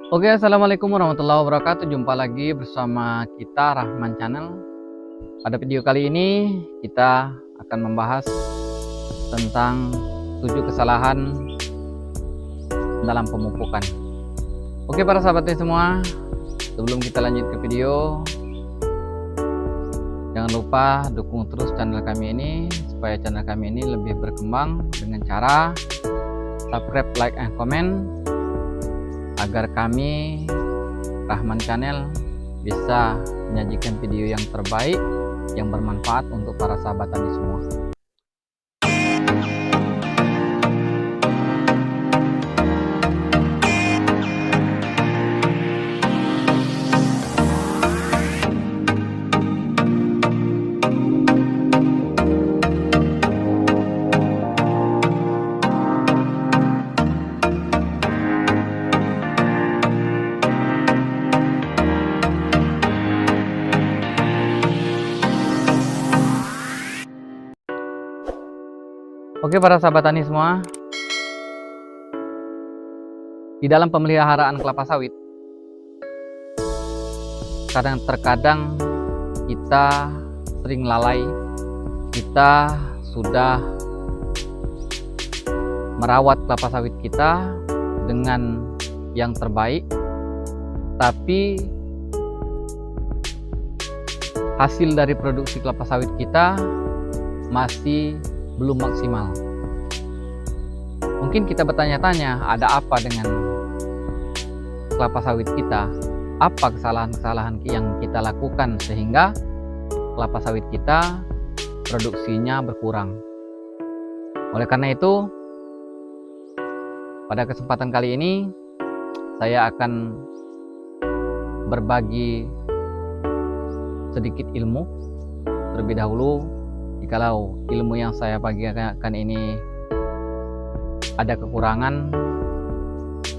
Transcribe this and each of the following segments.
Oke, assalamualaikum warahmatullahi wabarakatuh. Jumpa lagi bersama kita Rahman Channel. Pada video kali ini kita akan membahas tentang 7 kesalahan dalam pemupukan. Oke para sahabatnya semua, sebelum kita lanjut ke video, jangan lupa dukung terus channel kami ini supaya channel kami ini lebih berkembang dengan cara subscribe, like, and comment, agar kami Rahman Channel bisa menyajikan video yang terbaik yang bermanfaat untuk para sahabat tani semua. Oke para sahabat tani semua, di dalam pemeliharaan kelapa sawit terkadang kita sering lalai. Kita sudah merawat kelapa sawit kita dengan yang terbaik, tapi hasil dari produksi kelapa sawit kita masih belum maksimal. Mungkin kita bertanya-tanya, ada apa dengan kelapa sawit kita? Apa kesalahan-kesalahan yang kita lakukan sehingga kelapa sawit kita produksinya berkurang? Oleh karena itu, pada kesempatan kali ini saya akan berbagi sedikit ilmu. Terlebih dahulu, jikalau ilmu yang saya bagikan ini ada kekurangan,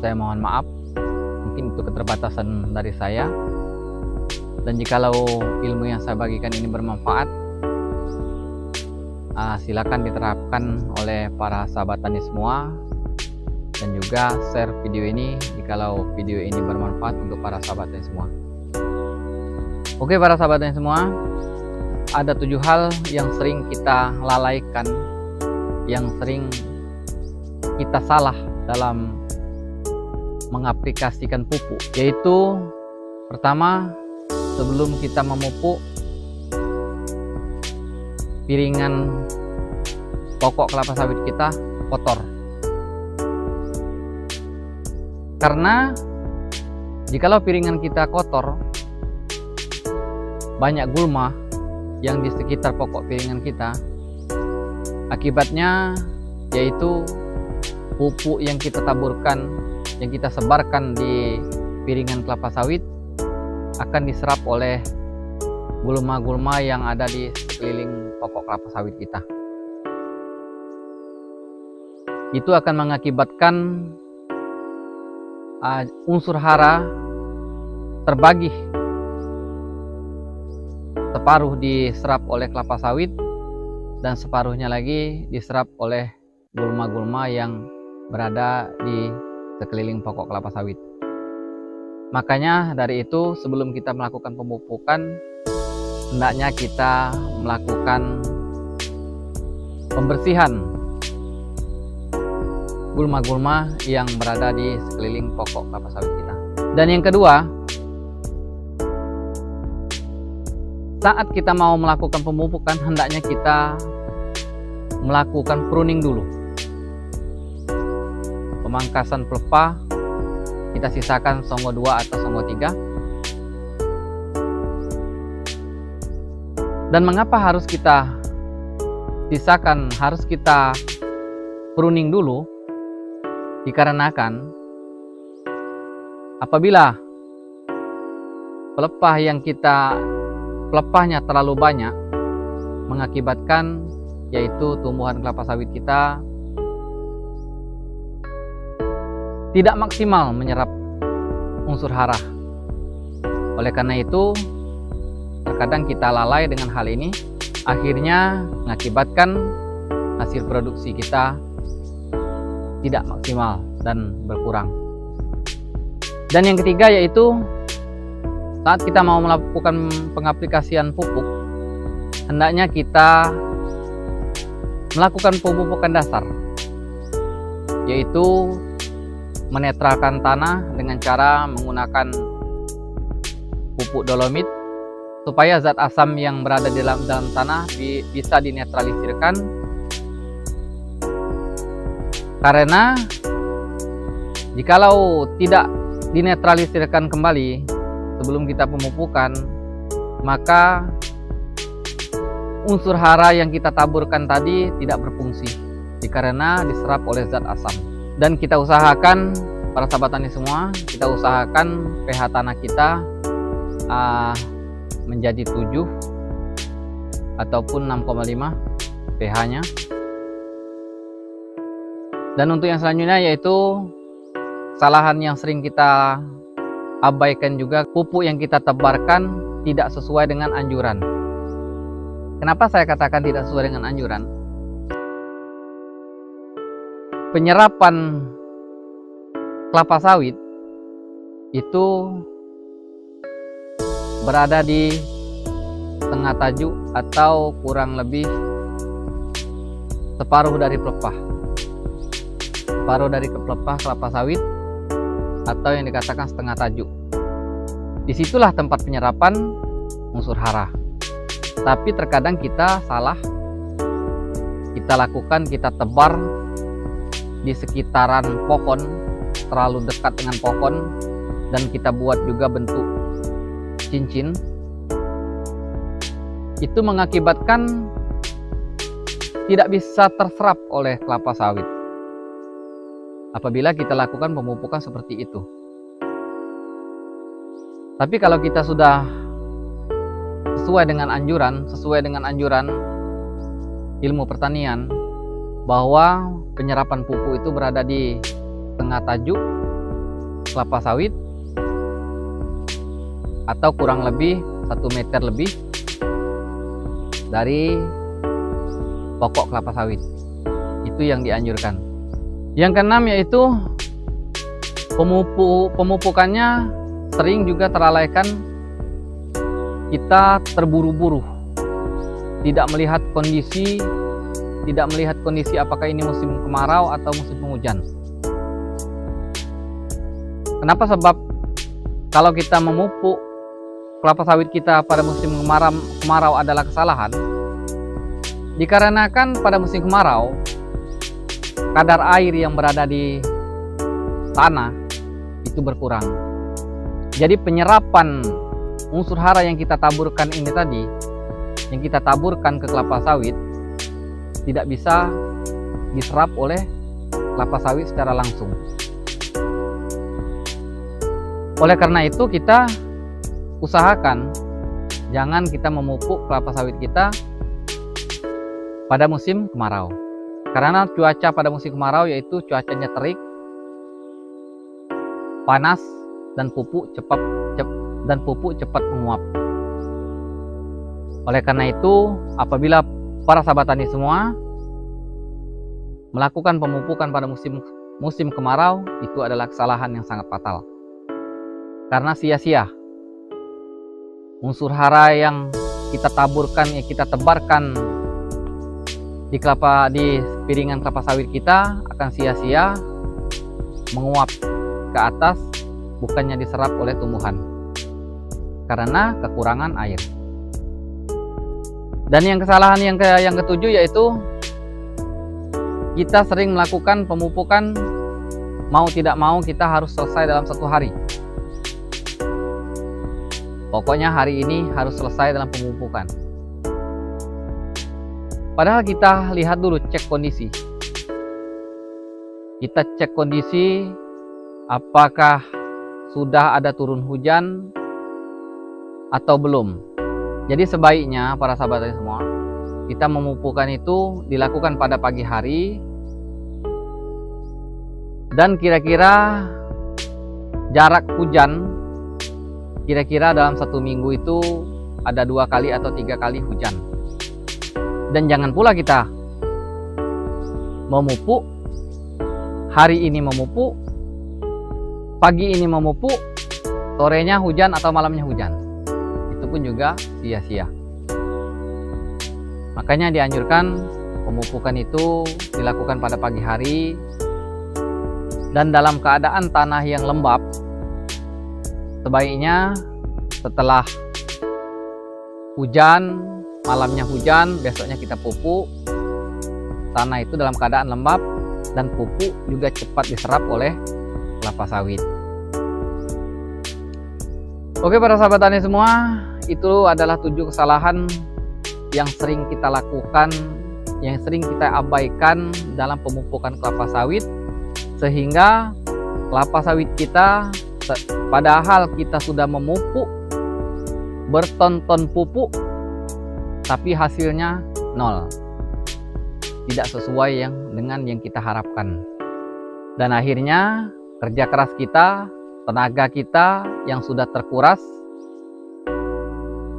saya mohon maaf. Mungkin itu keterbatasan dari saya. Dan jikalau ilmu yang saya bagikan ini bermanfaat, silakan diterapkan oleh para sahabat tani semua, dan juga share video ini jikalau video ini bermanfaat untuk para sahabat tani semua. Oke para sahabat tani semua, ada 7 hal yang sering kita lalaikan, yang sering kita salah dalam mengaplikasikan pupuk. Yaitu pertama, sebelum kita memupuk, piringan pokok kelapa sawit kita kotor. Karena jikalau piringan kita kotor, banyak gulma yang di sekitar pokok piringan kita, akibatnya yaitu pupuk yang kita taburkan, yang kita sebarkan di piringan kelapa sawit akan diserap oleh gulma-gulma yang ada di sekeliling pokok kelapa sawit kita. Itu akan mengakibatkan unsur hara terbagi, separuh diserap oleh kelapa sawit dan separuhnya lagi diserap oleh gulma-gulma yang berada di sekeliling pokok kelapa sawit. Makanya dari itu, sebelum kita melakukan pemupukan, hendaknya kita melakukan pembersihan gulma-gulma yang berada di sekeliling pokok kelapa sawit kita. Dan yang kedua, saat kita mau melakukan pemupukan, hendaknya kita melakukan pruning dulu. Pemangkasan pelepah, kita sisakan songo 2 atau songo 3. Dan mengapa harus kita sisakan, harus kita pruning dulu? Dikarenakan apabila pelepahnya terlalu banyak, mengakibatkan yaitu tumbuhan kelapa sawit kita tidak maksimal menyerap unsur hara. Oleh karena itu, terkadang kita lalai dengan hal ini, akhirnya mengakibatkan hasil produksi kita tidak maksimal dan berkurang. Dan yang ketiga yaitu saat kita mau melakukan pengaplikasian pupuk, hendaknya kita melakukan pemupukan dasar, yaitu menetralkan tanah dengan cara menggunakan pupuk dolomit supaya zat asam yang berada di dalam tanah bisa dinetralisirkan. Karena jikalau tidak dinetralisirkan kembali sebelum kita pemupukan, maka unsur hara yang kita taburkan tadi tidak berfungsi karena diserap oleh zat asam. Dan kita usahakan, para sahabat tani semua, kita usahakan pH tanah kita menjadi 7 ataupun 6,5 pH-nya. Dan untuk yang selanjutnya yaitu kesalahan yang sering kita abaikan juga, pupuk yang kita tebarkan tidak sesuai dengan anjuran. Kenapa saya katakan tidak sesuai dengan anjuran? Penyerapan kelapa sawit itu berada di tengah tajuk atau kurang lebih separuh dari pelepah. Separuh dari pelepah kelapa sawit atau yang dikatakan setengah tajuk. Disitulah tempat penyerapan unsur hara. Tapi terkadang kita salah, kita lakukan, kita tebar di sekitaran pohon, terlalu dekat dengan pohon, dan kita buat juga bentuk cincin. Itu mengakibatkan tidak bisa terserap oleh kelapa sawit apabila kita lakukan pemupukan seperti itu. Tapi kalau kita sudah sesuai dengan anjuran ilmu pertanian bahwa penyerapan pupuk itu berada di tengah tajuk kelapa sawit atau kurang lebih 1 meter lebih dari pokok kelapa sawit. Itu yang dianjurkan. Yang keenam yaitu pemupukannya sering juga terlalaikan. Kita terburu-buru, tidak melihat kondisi apakah ini musim kemarau atau musim penghujan. Kenapa? Sebab kalau kita memupuk kelapa sawit kita pada musim kemarau adalah kesalahan, dikarenakan pada musim kemarau kadar air yang berada di tanah itu berkurang. Jadi penyerapan unsur hara yang kita taburkan ini tadi, yang kita taburkan ke kelapa sawit, tidak bisa diserap oleh kelapa sawit secara langsung. Oleh karena itu kita usahakan jangan kita memupuk kelapa sawit kita pada musim kemarau. Karena cuaca pada musim kemarau yaitu cuacanya terik, panas, dan pupuk cepat menguap. Oleh karena itu, apabila para sahabat tani semua melakukan pemupukan pada musim kemarau, itu adalah kesalahan yang sangat fatal. Karena sia-sia. Unsur hara yang kita taburkan, yang kita tebarkan di piringan kelapa sawit kita akan sia-sia menguap ke atas, bukannya diserap oleh tumbuhan karena kekurangan air. Dan yang kesalahan yang ketujuh yaitu kita sering melakukan pemupukan, mau tidak mau kita harus selesai dalam 1 hari. Pokoknya hari ini harus selesai dalam pemupukan. Padahal kita lihat dulu, cek kondisi. Kita cek kondisi apakah sudah ada turun hujan atau belum. Jadi sebaiknya para sahabat semua, kita memupukkan itu dilakukan pada pagi hari, dan kira-kira jarak hujan kira-kira dalam 1 minggu itu ada 2 kali atau 3 kali hujan. Dan jangan pula kita memupuk hari ini, memupuk pagi ini memupuk, sorenya hujan atau malamnya hujan, itu pun juga sia-sia. Makanya dianjurkan pemupukan itu dilakukan pada pagi hari dan dalam keadaan tanah yang lembab. Sebaiknya setelah hujan, malamnya hujan, besoknya kita pupuk. Tanah itu dalam keadaan lembab dan pupuk juga cepat diserap oleh kelapa sawit. Oke para sahabat tani semua, itu adalah 7 kesalahan yang sering kita lakukan, yang sering kita abaikan dalam pemupukan kelapa sawit, sehingga kelapa sawit kita, padahal kita sudah memupuk berton-ton pupuk, tapi hasilnya nol, tidak sesuai dengan yang kita harapkan. Dan akhirnya kerja keras kita, tenaga kita yang sudah terkuras,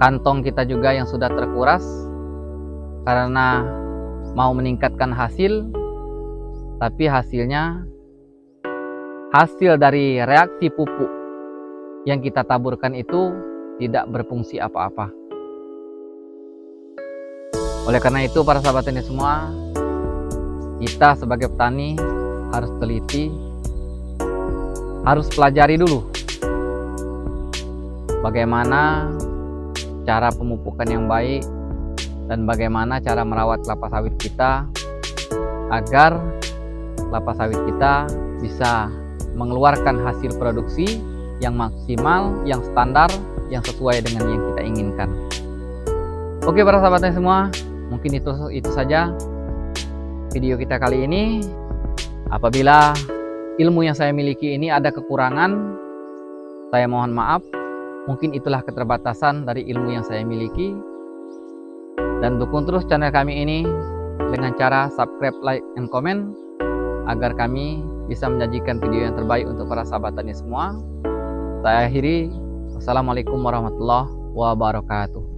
kantong kita juga yang sudah terkuras karena mau meningkatkan hasil, tapi hasilnya hasil dari reaksi pupuk yang kita taburkan itu tidak berfungsi apa-apa. Oleh karena itu para sahabat tani semua, kita sebagai petani harus teliti, harus pelajari dulu bagaimana cara pemupukan yang baik dan bagaimana cara merawat kelapa sawit kita agar kelapa sawit kita bisa mengeluarkan hasil produksi yang maksimal, yang standar, yang sesuai dengan yang kita inginkan. Oke para sahabatnya semua, mungkin itu saja video kita kali ini. Apabila ilmu yang saya miliki ini ada kekurangan, saya mohon maaf. Mungkin itulah keterbatasan dari ilmu yang saya miliki. Dan dukung terus channel kami ini dengan cara subscribe, like, and comment, agar kami bisa menyajikan video yang terbaik untuk para sahabat tani semua. Saya akhiri. Wassalamualaikum warahmatullahi wabarakatuh.